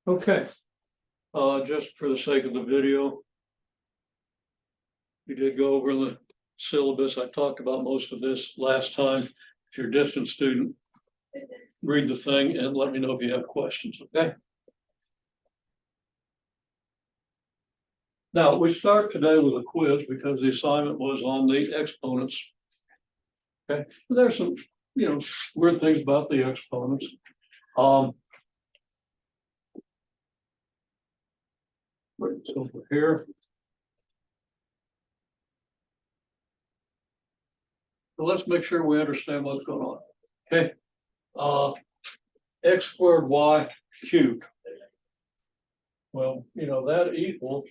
Okay, just for the sake of the video, we did go over the syllabus. I talked about most of this last time. If you're a distance student, read the thing and let me know if you have questions, okay? Now, we start today with a quiz because the assignment was on the exponents. Okay, there's some, weird things about the exponents. It's over here. So let's make sure we understand what's going on. Okay. X squared y cubed. Well, that equals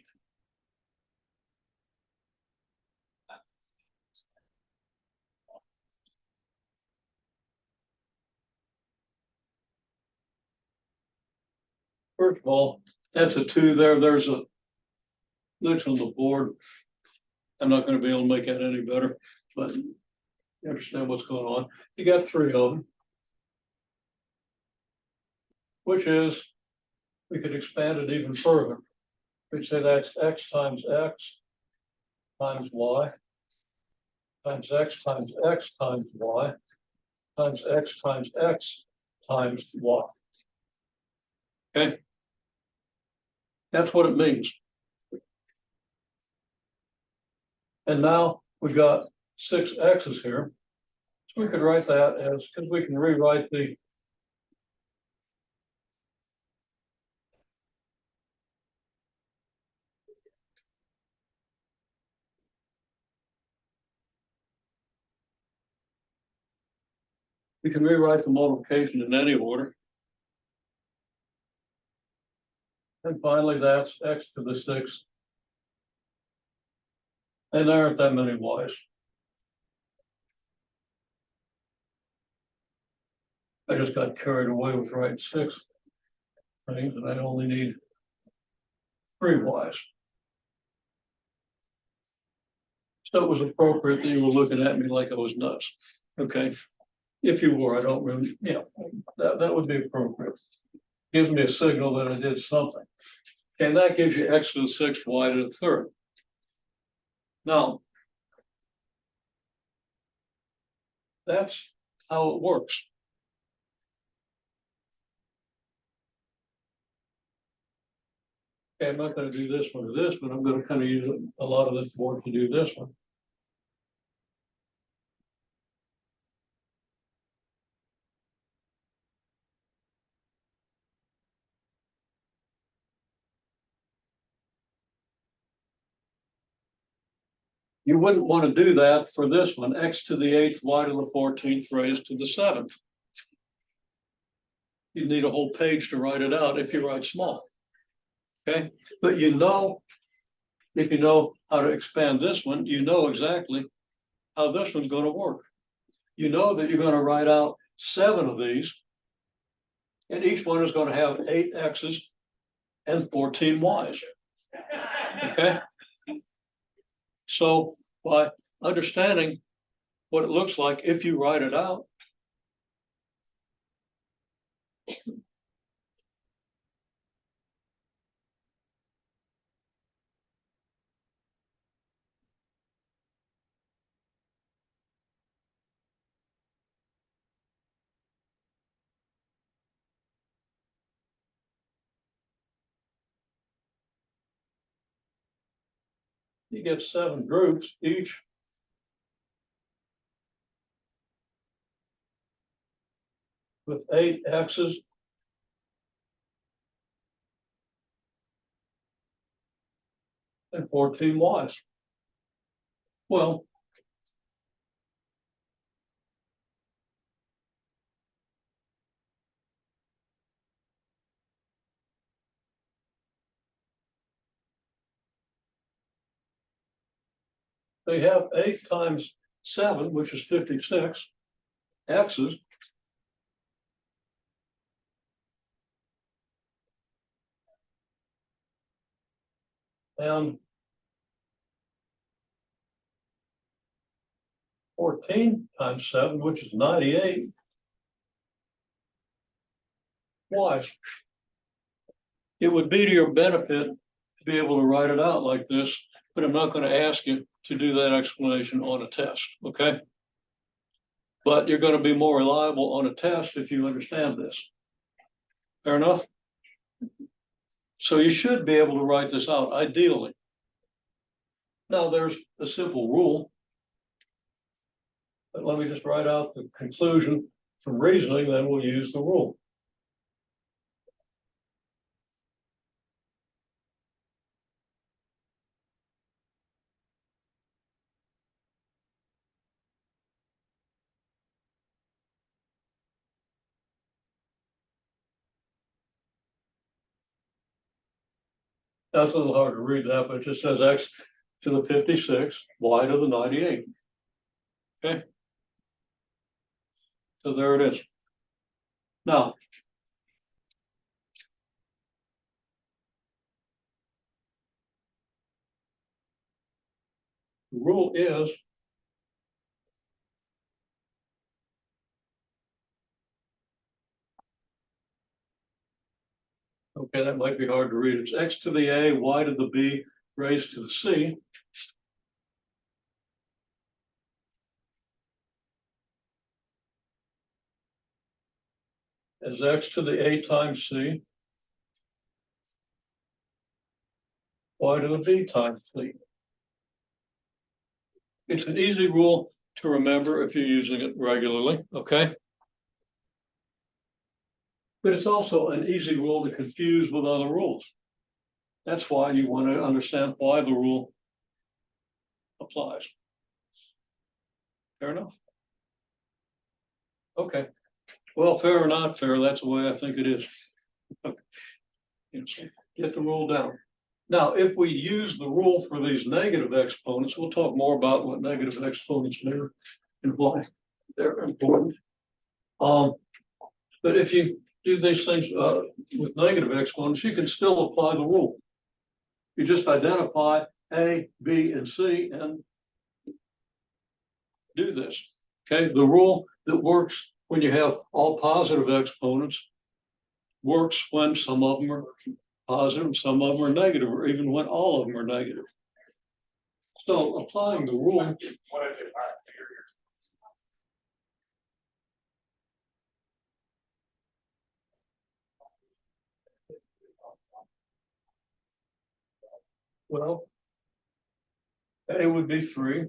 first of all, that's a 2 there. There's a looks on the board. I'm not going to be able to make that any better, but you understand what's going on. You got 3 of them, which is, we could expand it even further. We'd say that's x times y times x times x times y times x times y. Okay. That's what it means. And now we've got 6 x's here. So we could write that as, because we can rewrite the multiplication in any order. And finally, that's x to the 6th. And there aren't that many y's. I just got carried away with writing 6 things, and I only need 3 y's. So it was appropriate that you were looking at me like I was nuts. Okay. If you were, I don't really, that would be appropriate. Gives me a signal that I did something. And that gives you x to the 6th, y to the 3rd. Now, that's how it works. Okay, I'm not going to do this one or this, but I'm going to kind of use a lot of this board to do this one. You wouldn't want to do that for this one, x to the 8th, y to the 14th, raised to the 7th. You need a whole page to write it out if you write small. Okay, but if you know how to expand this one, you know exactly how this one's going to work. You know that you're going to write out 7 of these, and each one is going to have 8 x's and 14 y's. Okay. So by understanding what it looks like if you write it out, you get 7 groups, each with 8 x's and 14 y's. Well, they have 8 times 7, which is 56 x's. And 14 times 7, which is 98 y's. it would be to your benefit to be able to write it out like this, but I'm not going to ask you to do that explanation on a test, okay? But you're going to be more reliable on a test if you understand this. Fair enough? So you should be able to write this out ideally. Now there's a simple rule. But let me just write out the conclusion from reasoning, then we'll use the rule. That's a little hard to read that, but it just says x to the 56, y to the 98. Okay. So there it is. Now, the rule is okay, that might be hard to read. It's x to the a, y to the b, raised to the c. As x to the a times c, y to the b times c. It's an easy rule to remember if you're using it regularly, okay? But it's also an easy rule to confuse with other rules. That's why you want to understand why the rule applies. Fair enough? Okay. Well, fair or not fair, that's the way I think it is. Get the rule down. Now, if we use the rule for these negative exponents, we'll talk more about what negative exponents mean and why they're important. But if you do these things with negative exponents, you can still apply the rule. You just identify A, B, and C and do this. Okay, the rule that works when you have all positive exponents works when some of them are positive, some of them are negative, or even when all of them are negative. So applying the rule. Well, A would be 3.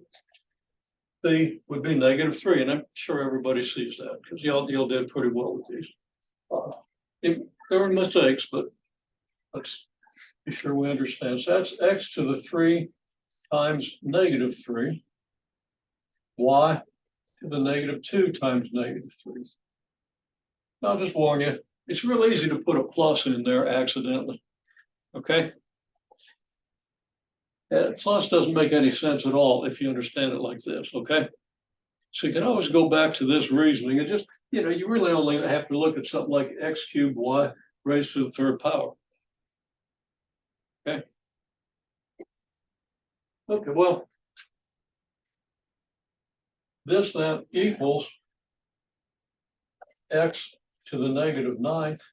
C would be -3, and I'm sure everybody sees that because y'all did pretty well with these. There were mistakes, but let's be sure we understand. So that's x to the 3 times -3, y to the -2 times -3. I'll just warn you, it's real easy to put a plus in there accidentally. Okay. Plus doesn't make any sense at all if you understand it like this, okay? So you can always go back to this reasoning and just, you really only have to look at something like x cubed y raised to the 3rd power. Okay. Okay, well, this then equals x to the -9th,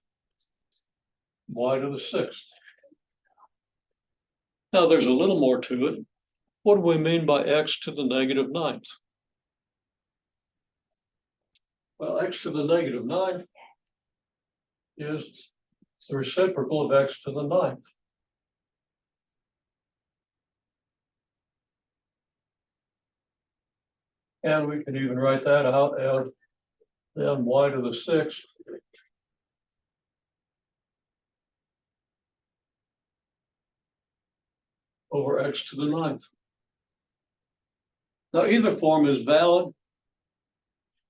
y to the 6th. Now there's a little more to it. What do we mean by x to the -9th? Well, x to the -9th is the reciprocal of x to the 9th. And we can even write that out as then y to the 6th over x to the 9th. Now, either form is valid,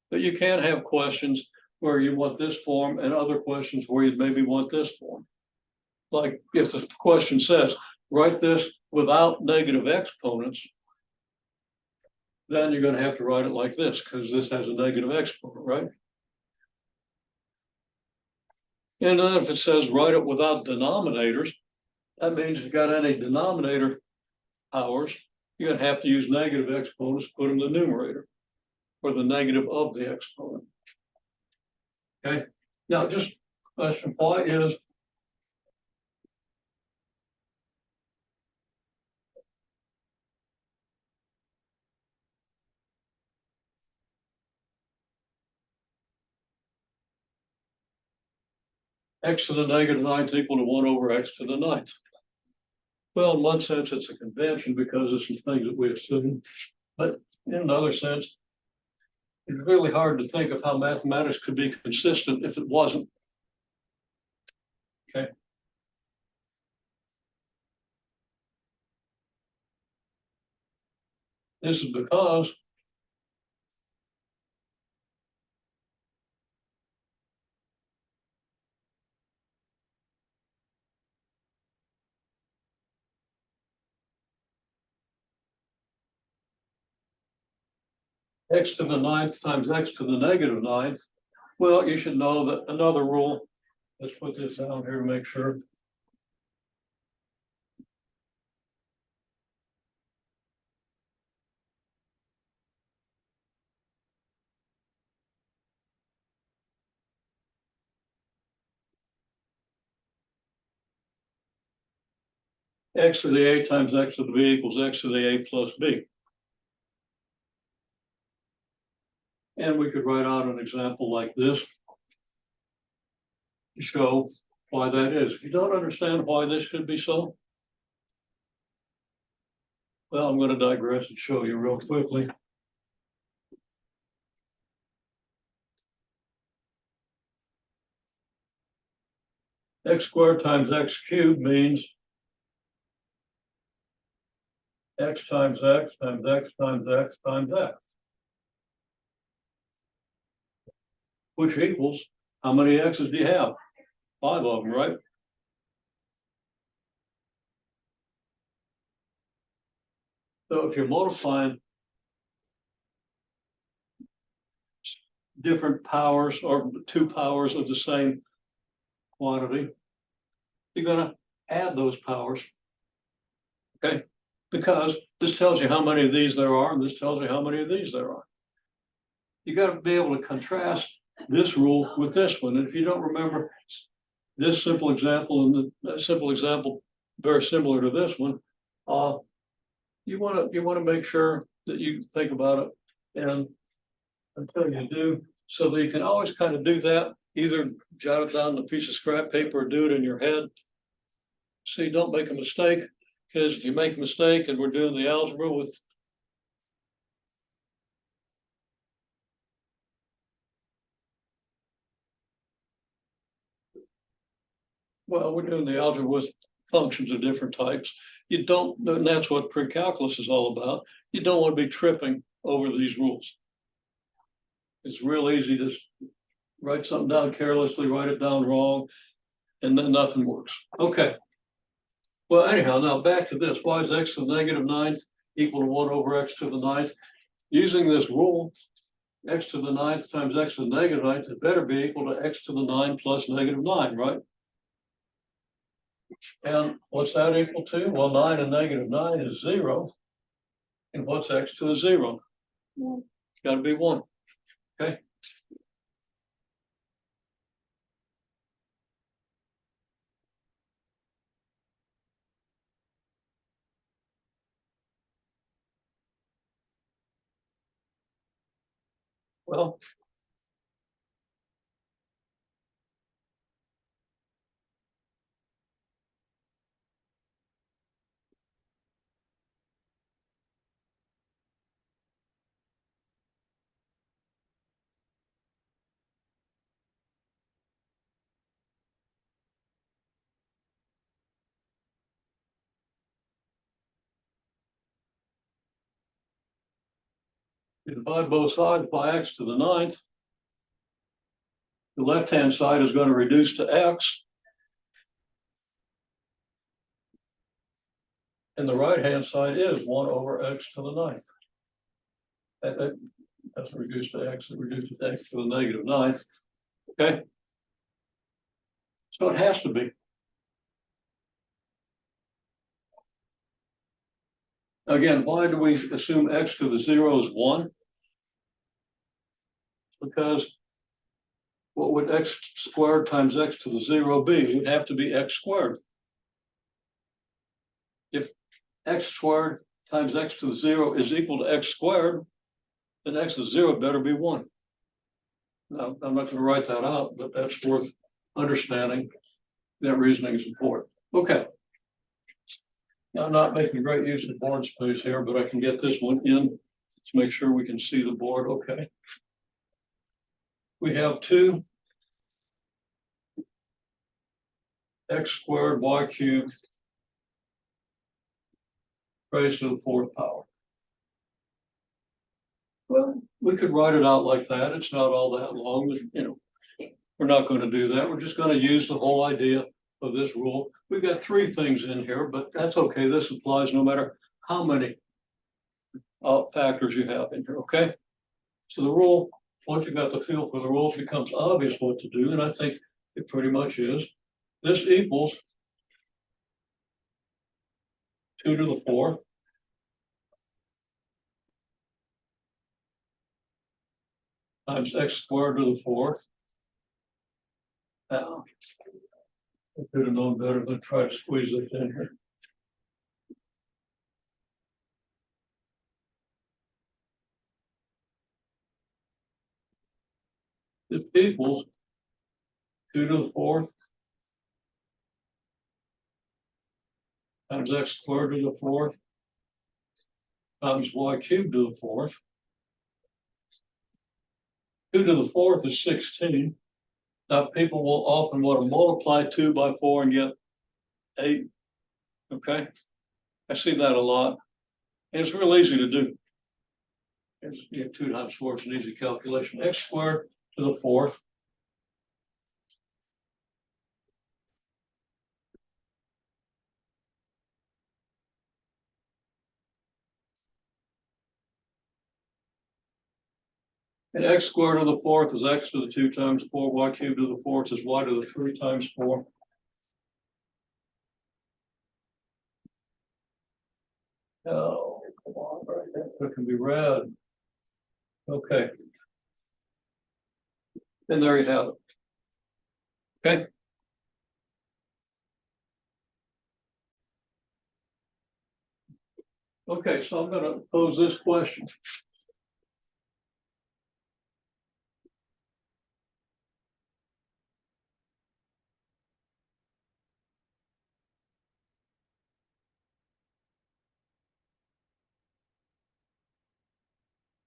but you can have questions where you want this form and other questions where you maybe want this form. Like if the question says, write this without negative exponents, then you're going to have to write it like this because this has a negative exponent, right? And then if it says write it without denominators, that means if you've got any denominator powers, you're going to have to use negative exponents, put them in the numerator, or the negative of the exponent. Okay, now just question, why is X to the negative ninth equal to 1 over X to the ninth. Well, in one sense, it's a convention because it's some things that we assume, but in another sense, it's really hard to think of how mathematics could be consistent if it wasn't. Okay. This is because X to the ninth times X to the negative ninth. Well, you should know that another rule, let's put this down here to make sure. X to the A times X to the B equals X to the A plus B. And we could write out an example like this to show why that is. If you don't understand why this could be so, well, I'm going to digress and show you real quickly. X squared times X cubed means X times X times X times X times X, which equals, how many X's do you have? 5 of them, right? So if you're multiplying different powers or 2 powers of the same quantity, you're going to add those powers. Okay, because this tells you how many of these there are, and this tells you how many of these there are. You got to be able to contrast this rule with this one. And if you don't remember this simple example and the simple example very similar to this one, you want to make sure that you think about it, and until you do, so that you can always kind of do that, either jot it down on a piece of scrap paper or do it in your head. See, don't make a mistake, because if you make a mistake and we're doing the algebra with we're doing the algebra with functions of different types. You don't, and that's what pre-calculus is all about. You don't want to be tripping over these rules. It's real easy to write something down carelessly, write it down wrong, and then nothing works. Okay. Well, anyhow, now back to this. Why is X to the negative ninth equal to 1 over X to the ninth? Using this rule, X to the ninth times X to the negative ninth, it better be equal to X to the 9 plus negative 9, right? And what's that equal to? Well, 9 and negative 9 is 0. And what's X to the 0? It's got to be 1. Okay. Well, you divide both sides by X to the ninth. The left-hand side is going to reduce to X. And the right-hand side is 1 over X to the ninth. That doesn't reduce to X, it reduces to X to the negative ninth. Okay. So it has to be. Again, why do we assume X to the 0 is 1? Because what would X squared times X to the 0 be? It would have to be X squared. If X squared times X to the 0 is equal to X squared, then X to the 0 better be 1. Now, I'm not going to write that out, but that's worth understanding that reasoning is important. Okay. Now, I'm not making great use of board space here, but I can get this one in. Let's make sure we can see the board. Okay. We have 2 x squared y cubed raised to the 4th power. Well, we could write it out like that. It's not all that long, but you know, we're not going to do that. We're just going to use the whole idea of this rule. We've got 3 things in here, but that's okay. This applies no matter how many factors you have in here, okay? So the rule, once you've got the feel for the rules, it becomes obvious what to do, and I think it pretty much is. This equals 2 to the 4th times x squared to the 4th. Now, I could have known better than try to squeeze this in here. This equals 2 to the 4th times x squared to the 4th times y cubed to the 4th. 2 to the 4th is 16. Now, people will often want to multiply 2 by 4 and get 8. Okay, I see that a lot. And it's real easy to do. It's, 2 times 4 is an easy calculation. X squared to the 4th. And x squared to the 4th is x to the 2 times 4. Y cubed to the 4th is y to the 3 times 4. Oh, come on, right there. That can be read. Okay. And there you have it. Okay. Okay, so I'm going to pose this question.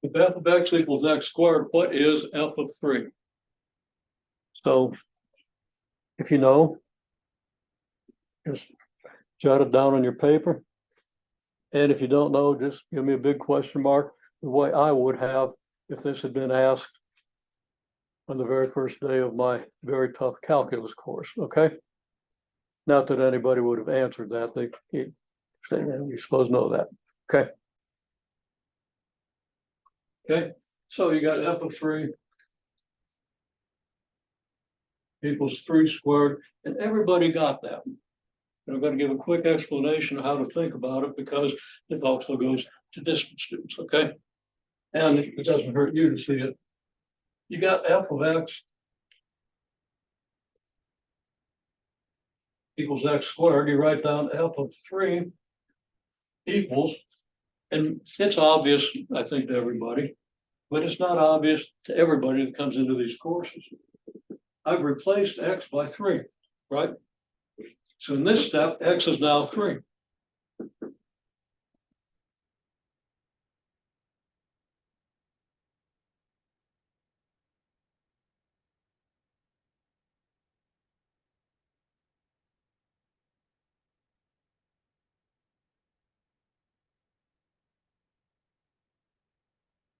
If f of x equals x squared, what is f of 3? So if you know, just jot it down on your paper. And if you don't know, just give me a big question mark, the way I would have if this had been asked on the very first day of my very tough calculus course, okay? Not that anybody would have answered that. You're supposed to know that, okay? Okay, so you got f of 3 equals 3 squared, and everybody got that. And I'm going to give a quick explanation of how to think about it because it also goes to distance students, okay? And it doesn't hurt you to see it. You got f of x equals x squared. You write down f of 3 equals, and it's obvious, I think, to everybody, but it's not obvious to everybody that comes into these courses. I've replaced x by 3, right? So in this step, x is now 3.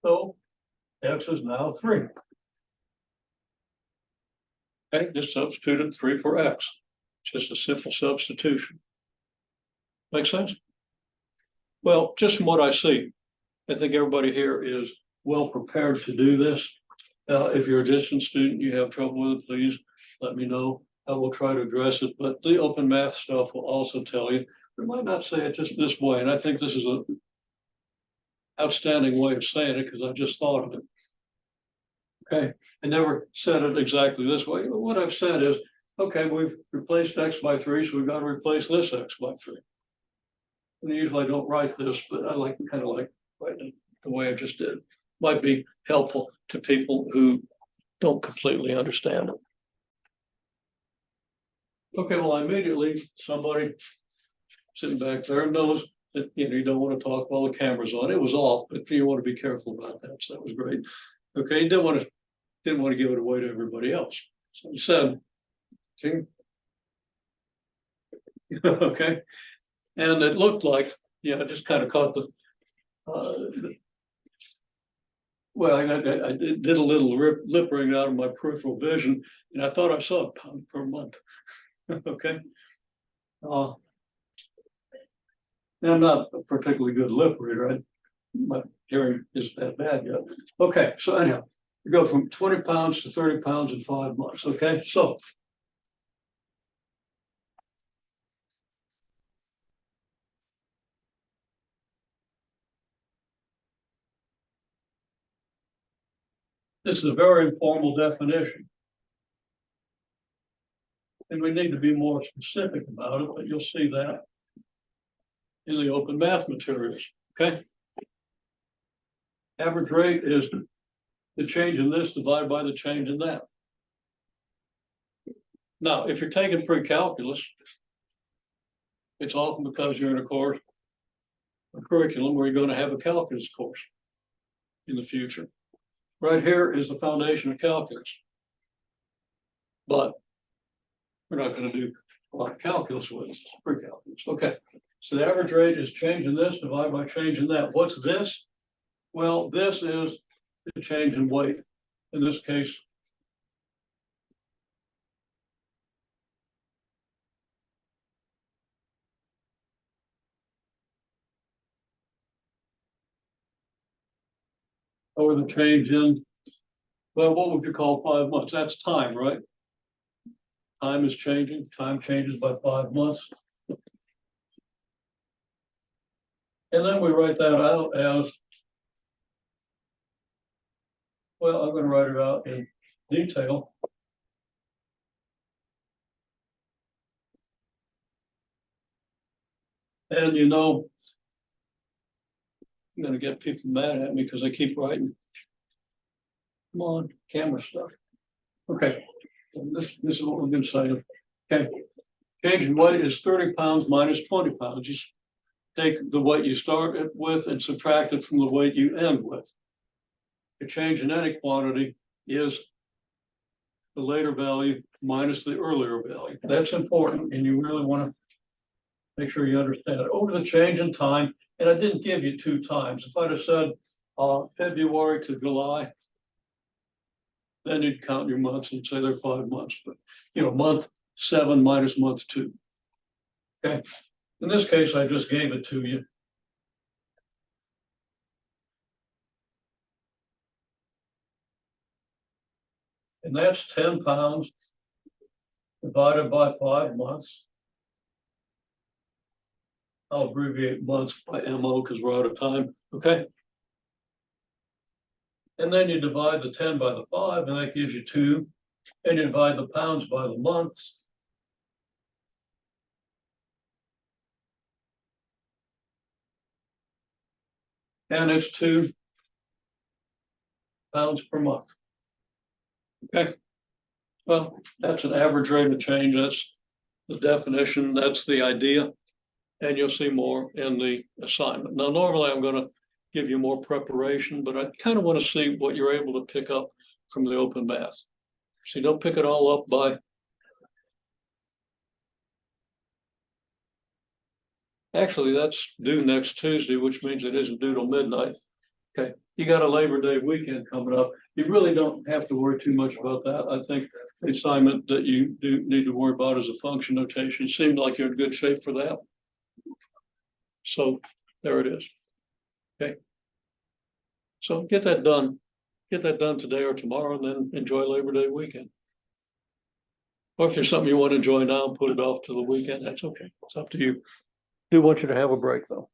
So x is now 3. Okay, just substituted 3 for x. Just a simple substitution. Make sense? Well, just from what I see, I think everybody here is well prepared to do this. If you're a distance student, you have trouble with it, please let me know. I will try to address it, but the open math stuff will also tell you. We might not say it just this way, and I think this is an outstanding way of saying it because I just thought of it. Okay, I never said it exactly this way. What I've said is, okay, we've replaced x by 3, so we've got to replace this x by 3. And usually I don't write this, but I kind of like writing it the way I just did. Might be helpful to people who don't completely understand it. Okay, well, immediately somebody sitting back there knows that, you don't want to talk while the camera's on. It was off, but you want to be careful about that. So that was great. Okay, didn't want to give it away to everybody else. So he said, "See?" Okay, and it looked like, I just kind of caught well, I did a little lip ring out of my peripheral vision, and I thought I saw a pound per month. Okay. And I'm not a particularly good lip reader. My hearing isn't that bad yet. Okay, so anyhow, we go from 20 pounds to 30 pounds in 5 months. Okay, so this is a very informal definition. And we need to be more specific about it, but you'll see that in the open math materials. Okay. Average rate is the change in this divided by the change in that. Now, if you're taking pre-calculus, it's often because you're in a curriculum where you're going to have a calculus course in the future. Right here is the foundation of calculus. But we're not going to do a lot of calculus with it, pre-calculus. Okay, so the average rate is change in this divided by change in that. What's this? Well, this is the change in weight. In this case, or the change in, well, what would you call 5 months? That's time, right? Time is changing. Time changes by 5 months. And then we write that out as, well, I'm going to write it out in detail. And I'm going to get people mad at me because I keep writing. Come on, camera stuff. Okay, this is what we've been saying. Okay, change in weight is 30 pounds minus 20 pounds. You take the weight you start with and subtract it from the weight you end with. The change in any quantity is the later value minus the earlier value. That's important, and you really want to make sure you understand it. Over the change in time, and I didn't give you 2 times. If I'd have said February to July, then you'd count your months and say they're 5 months. But month 7 minus month 2. Okay. In this case, I just gave it to you. And that's 10 pounds divided by 5 months. I'll abbreviate months by MO because we're out of time. Okay. And then you divide the 10 by the 5, and that gives you 2. And you divide the pounds by the months. And it's 2 pounds per month. Okay. Well, that's an average rate of change. That's the definition. That's the idea. And you'll see more in the assignment. Now, normally I'm going to give you more preparation, but I kind of want to see what you're able to pick up from the open math. So you don't pick it all up by. Actually, that's due next Tuesday, which means it isn't due till midnight. Okay, you got a Labor Day weekend coming up. You really don't have to worry too much about that. I think the assignment that you do need to worry about is a function notation. It seemed like you're in good shape for that. So there it is. Okay. So get that done. Get that done today or tomorrow, and then enjoy Labor Day weekend. Or if there's something you want to enjoy now and put it off to the weekend, that's okay. It's up to you. I do want you to have a break though.